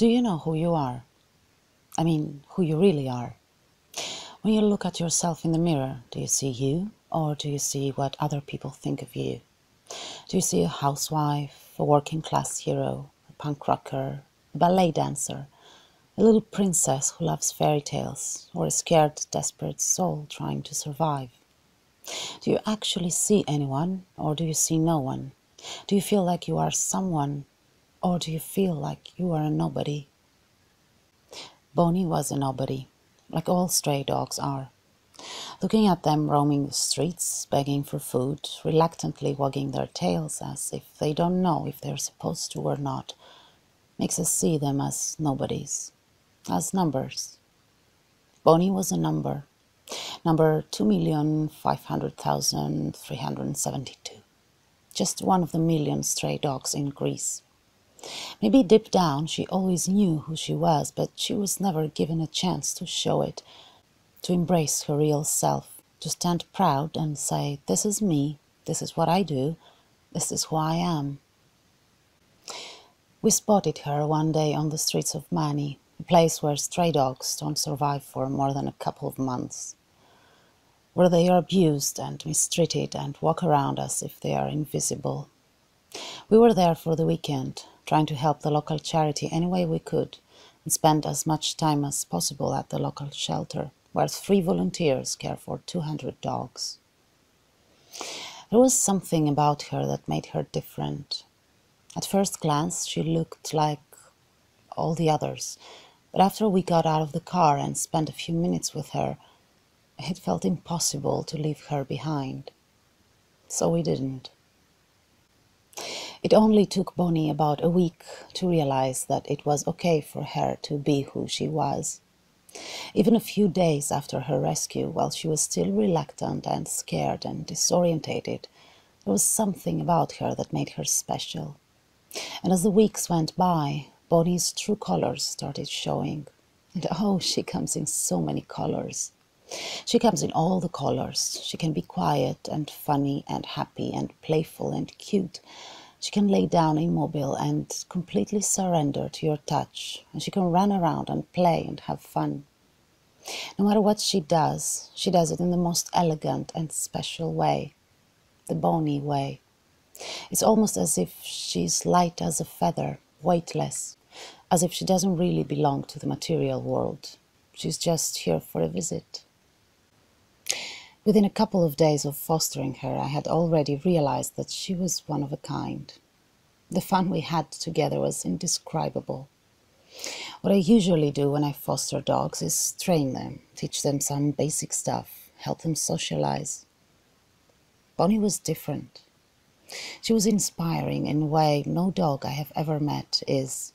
Do you know who you are? I mean, who you really are. When you look at yourself in the mirror, do you see you, or do you see what other people think of you? Do you see a housewife, a working class hero, a punk rocker, a ballet dancer, a little princess who loves fairy tales, or a scared, desperate soul trying to survive? Do you actually see anyone, or do you see no one? Do you feel like you are someone, or do you feel like you are a nobody? Bonnie was a nobody, like all stray dogs are. Looking at them roaming the streets, begging for food, reluctantly wagging their tails as if they don't know if they're supposed to or not, makes us see them as nobodies, as numbers. Bonnie was a number, number 2,500,372, just one of the million stray dogs in Greece. Maybe deep down she always knew who she was, but she was never given a chance to show it, to embrace her real self, to stand proud and say, "This is me, this is what I do, this is who I am." We spotted her one day on the streets of Mani, a place where stray dogs don't survive for more than a couple of months, where they are abused and mistreated and walk around as if they are invisible. We were there for the weekend, trying to help the local charity any way we could, and spend as much time as possible at the local shelter, where 3 volunteers care for 200 dogs. There was something about her that made her different. At first glance, she looked like all the others, but after we got out of the car and spent a few minutes with her, it felt impossible to leave her behind. So we didn't. It only took Bonnie about a week to realize that it was okay for her to be who she was. Even a few days after her rescue, while she was still reluctant and scared and disorientated, there was something about her that made her special. And as the weeks went by, Bonnie's true colors started showing. And oh, she comes in so many colors. She comes in all the colors. She can be quiet and funny and happy and playful and cute. She can lay down immobile and completely surrender to your touch, and she can run around and play and have fun. No matter what she does it in the most elegant and special way, the Bonnie way. It's almost as if she's light as a feather, weightless, as if she doesn't really belong to the material world. She's just here for a visit. Within a couple of days of fostering her, I had already realized that she was one of a kind. The fun we had together was indescribable. What I usually do when I foster dogs is train them, teach them some basic stuff, help them socialize. Bonnie was different. She was inspiring in a way no dog I have ever met is.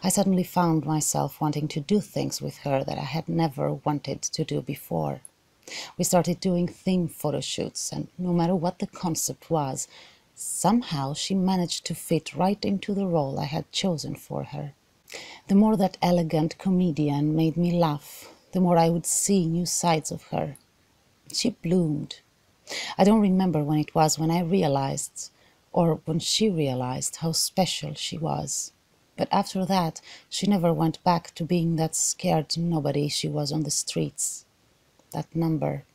I suddenly found myself wanting to do things with her that I had never wanted to do before. We started doing theme photo shoots, and no matter what the concept was, somehow she managed to fit right into the role I had chosen for her. The more that elegant comedian made me laugh, the more I would see new sides of her. She bloomed. I don't remember when it was when I realized, or when she realized, how special she was. But after that, she never went back to being that scared nobody she was on the streets. That number.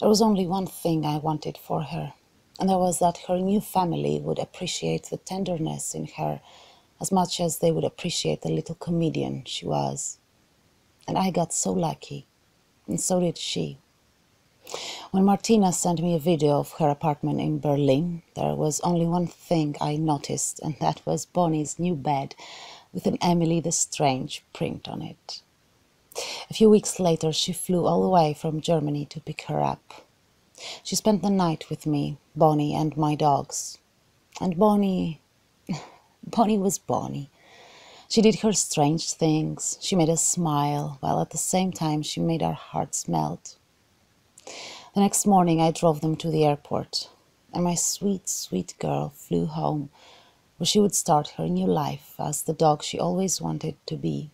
There was only one thing I wanted for her, and that was that her new family would appreciate the tenderness in her as much as they would appreciate the little comedian she was. And I got so lucky, and so did she. When Martina sent me a video of her apartment in Berlin, there was only one thing I noticed, and that was Bonnie's new bed with an Emily the Strange print on it. A few weeks later, she flew all the way from Germany to pick her up. She spent the night with me, Bonnie, and my dogs. And Bonnie was Bonnie. She did her strange things. She made us smile, while at the same time she made our hearts melt. The next morning I drove them to the airport, and my sweet, sweet girl flew home, where she would start her new life as the dog she always wanted to be.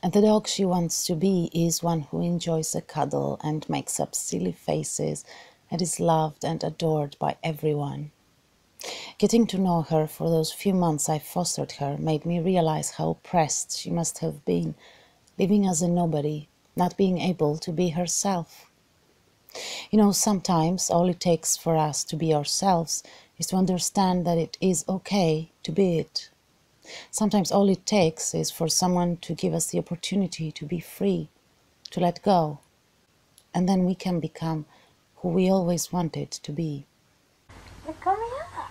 And the dog she wants to be is one who enjoys a cuddle and makes up silly faces and is loved and adored by everyone. Getting to know her for those few months I fostered her made me realize how oppressed she must have been, living as a nobody, not being able to be herself. You know, sometimes all it takes for us to be ourselves is to understand that it is okay to be it. Sometimes all it takes is for someone to give us the opportunity to be free, to let go, and then we can become who we always wanted to be. Come here.